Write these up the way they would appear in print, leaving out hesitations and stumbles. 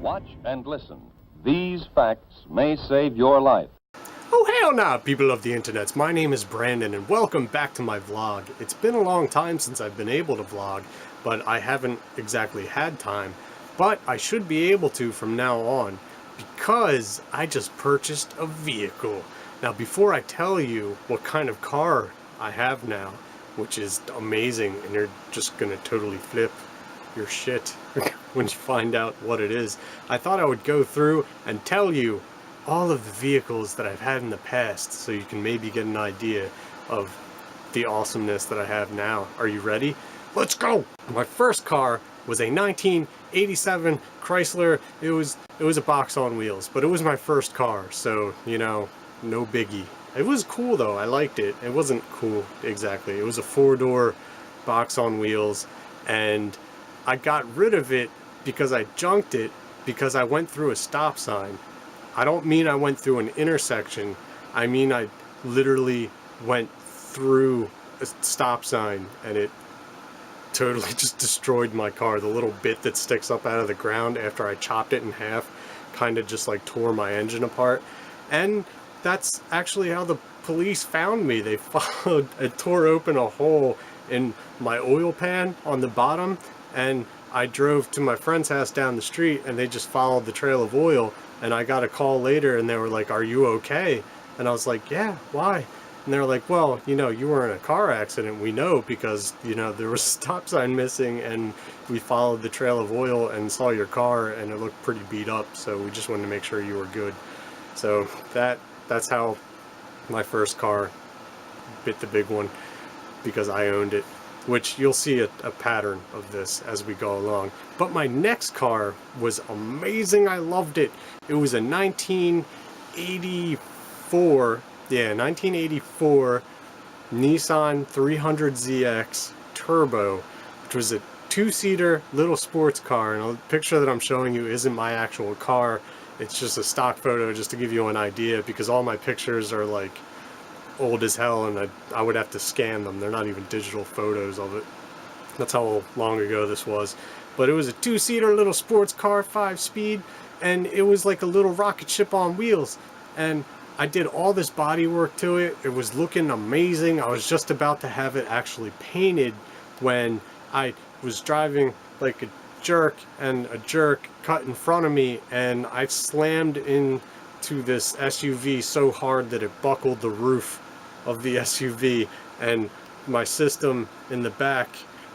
Watch and listen. These facts may save your life. Oh hell nah, people of the internets. My name is Brandon and welcome back to my vlog. It's been a long time since I've been able to vlog, but I haven't exactly had time. But I should be able to from now on because I just purchased a vehicle. Now before I tell you what kind of car I have now, which is amazing and you're just gonna totally flip your shit when you find out what it is, I thought I would go through and tell you all of the vehicles that I've had in the past so you can maybe get an idea of the awesomeness that I have now. Are you ready? Let's go! My first car was a 1987 Chrysler. It was a box on wheels, but it was my first car, so you know, no biggie. It was cool though, I liked it. It wasn't cool exactly. It was a four-door box on wheels, and I got rid of it because I junked it because I went through a stop sign. I don't mean I went through an intersection. I mean I literally went through a stop sign and it totally just destroyed my car. The little bit that sticks up out of the ground after I chopped it in half kind of just like tore my engine apart. And that's actually how the police found me. They followed, it tore open a hole in my oil pan on the bottom, and I drove to my friend's house down the street and they just followed the trail of oil, and I got a call later and they were like, "Are you okay?" And I was like, "Yeah, why?" And they were like, "Well, you know, you were in a car accident, we know, because, you know, there was a stop sign missing and we followed the trail of oil and saw your car and it looked pretty beat up, so we just wanted to make sure you were good." So that's how my first car bit the big one, because I owned it, which you'll see a pattern of this as we go along. But my next car was amazing. I loved it. It was a 1984 Nissan 300ZX Turbo, which was a two-seater little sports car. And the picture that I'm showing you isn't my actual car. It's just a stock photo just to give you an idea, because all my pictures are like old as hell and I would have to scan them. They're not even digital photos of it. That's how long ago this was. But it was a two-seater little sports car, 5-speed, and it was like a little rocket ship on wheels. And I did all this body work to it. It was looking amazing. I was just about to have it actually painted when I was driving like a jerk, and a jerk cut in front of me and I slammed into this SUV so hard that it buckled the roof of the SUV, and my system in the back,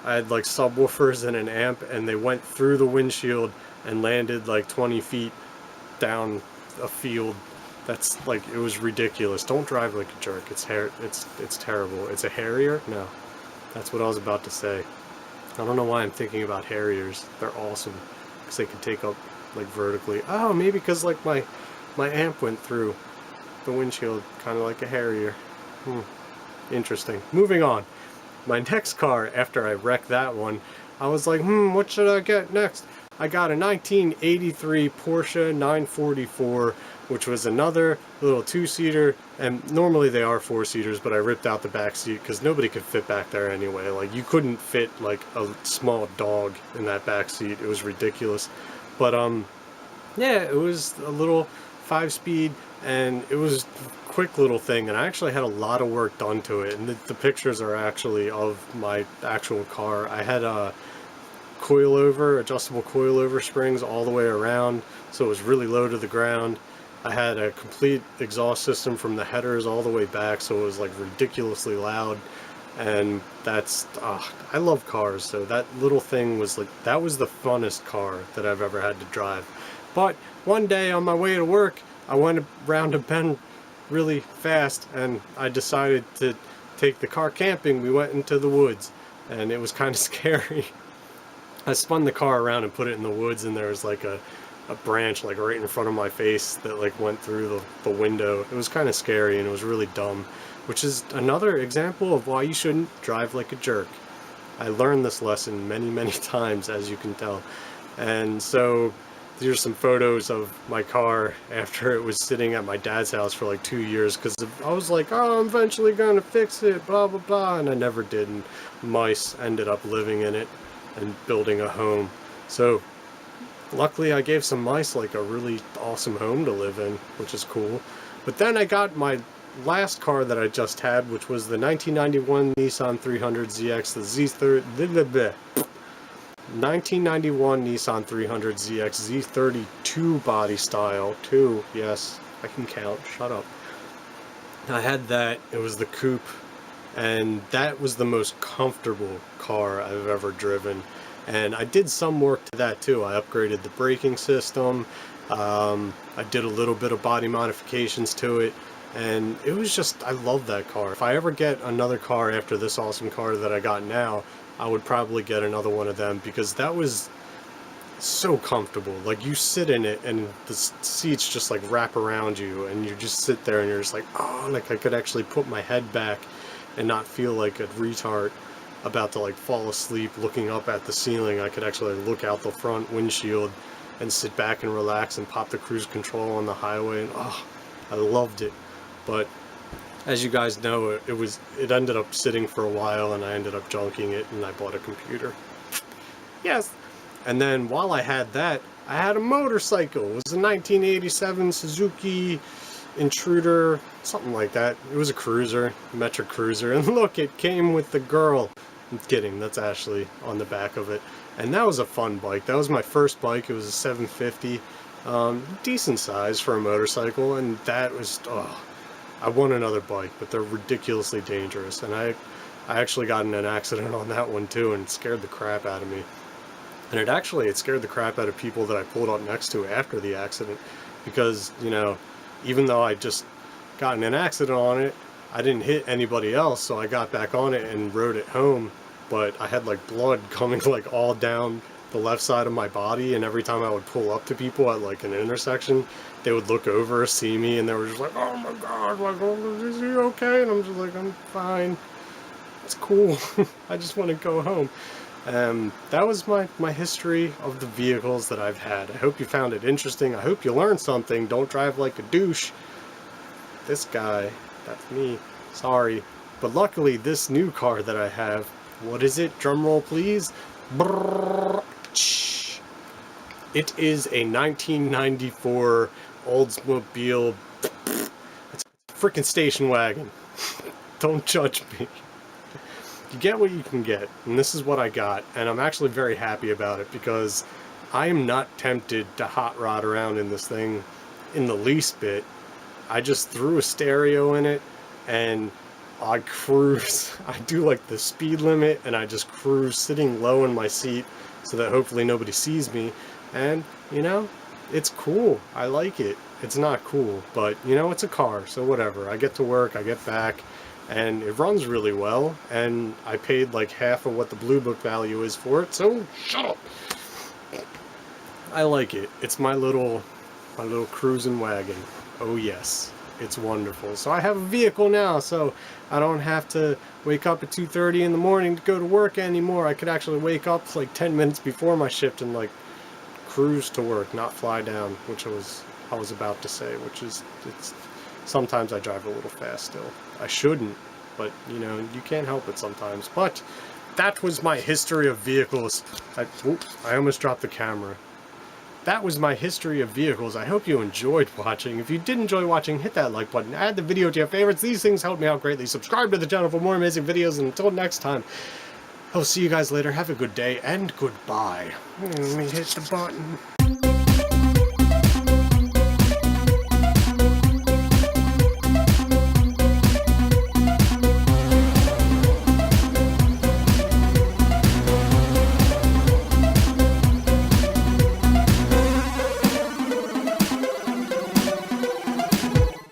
I had like subwoofers and an amp, and they went through the windshield and landed like 20 feet down a field. That's like, it was ridiculous. Don't drive like a jerk. It's terrible. It's a Harrier? No, that's what I was about to say. I don't know why I'm thinking about Harriers. They're awesome because they can take up like vertically. Oh, maybe because like my amp went through the windshield, kind of like a Harrier. Interesting. Moving on. My next car, after I wrecked that one, I was like, what should I get next? I got a 1983 Porsche 944, which was another little two-seater, and normally they are four-seaters, but I ripped out the back seat because nobody could fit back there anyway. Like, you couldn't fit like a small dog in that back seat. It was ridiculous. But yeah, it was a little 5-speed, and it was a quick little thing, and I actually had a lot of work done to it, and the pictures are actually of my actual car. I had a adjustable coilover springs all the way around, so it was really low to the ground. I had a complete exhaust system from the headers all the way back, so it was like ridiculously loud. And that's, I love cars, so that little thing was like, that was the funnest car that I've ever had to drive. But one day on my way to work, I went around a bend really fast and I decided to take the car camping. We went into the woods and it was kind of scary. I spun the car around and put it in the woods, and there was like a branch like right in front of my face that like went through the window. It was kind of scary and it was really dumb, which is another example of why you shouldn't drive like a jerk. I learned this lesson many times, as you can tell. And so here's some photos of my car after it was sitting at my dad's house for like 2 years, because I was like, oh, I'm eventually gonna fix it, blah blah blah, and I never did, and mice ended up living in it and building a home. So Luckily, I gave some mice like a really awesome home to live in, which is cool. But then I got my last car that I just had, which was the 1991 Nissan 300ZX, the Z30, 1991 Nissan 300ZX Z32 body style. 2, yes, I can count, shut up. I had that, it was the coupe, and that was the most comfortable car I've ever driven. And I did some work to that too. I upgraded the braking system, I did a little bit of body modifications to it, and it was just, I love that car. If I ever get another car after this awesome car that I got now, I would probably get another one of them, because that was so comfortable. Like, you sit in it and the seats just like wrap around you, and you just sit there and you're just like, oh, like I could actually put my head back and not feel like a retard about to like fall asleep looking up at the ceiling. I could actually look out the front windshield and sit back and relax and pop the cruise control on the highway, and oh, I loved it. But as you guys know, it ended up sitting for a while, and I ended up junking it, and I bought a computer. Yes. And then while I had that, I had a motorcycle. It was a 1987 Suzuki Intruder, something like that. It was a cruiser, metric cruiser, and look, it came with the girl. I'm kidding, that's Ashley on the back of it. And that was a fun bike. That was my first bike. It was a 750, decent size for a motorcycle, and that was, oh, I want another bike, but they're ridiculously dangerous. And I actually got in an accident on that one too, and it scared the crap out of me. And it scared the crap out of people that I pulled up next to after the accident, because, you know, even though I just got in an accident on it, I didn't hit anybody else, so I got back on it and rode it home, but I had like blood coming like all down the left side of my body, and every time I would pull up to people at like an intersection, they would look over, see me, and they were just like, oh my god, like, oh, is he okay? And I'm just like, I'm fine, it's cool, I just want to go home. That was my history of the vehicles that I've had. I hope you found it interesting. I hope you learned something. Don't drive like a douche. This guy, that's me. Sorry. But luckily, this new car that I have, what is it? Drum roll, please. It is a 1994 Oldsmobile. It's a freaking station wagon. Don't judge me. You get what you can get, and this is what I got, and I'm actually very happy about it, because I am not tempted to hot rod around in this thing in the least bit. I just threw a stereo in it, and I cruise. I do like the speed limit, and I just cruise sitting low in my seat so that hopefully nobody sees me, and, you know, it's cool. I like it. It's not cool, but, you know, it's a car, so whatever. I get to work, I get back, and it runs really well, and I paid like half of what the Blue Book value is for it, so shut up. I like it. It's my little cruising wagon. Oh yes, it's wonderful. So I have a vehicle now, so I don't have to wake up at 2:30 in the morning to go to work anymore. I could actually wake up like 10 minutes before my shift and like cruise to work, not fly down, which I was about to say, which is, it's, sometimes I drive a little fast still. I shouldn't, but, you know, you can't help it sometimes. But that was my history of vehicles. I almost dropped the camera. That was my history of vehicles. I hope you enjoyed watching. If you did enjoy watching, hit that like button. Add the video to your favorites. These things help me out greatly. Subscribe to the channel for more amazing videos. And until next time, I'll see you guys later. Have a good day and goodbye. Let me hit the button.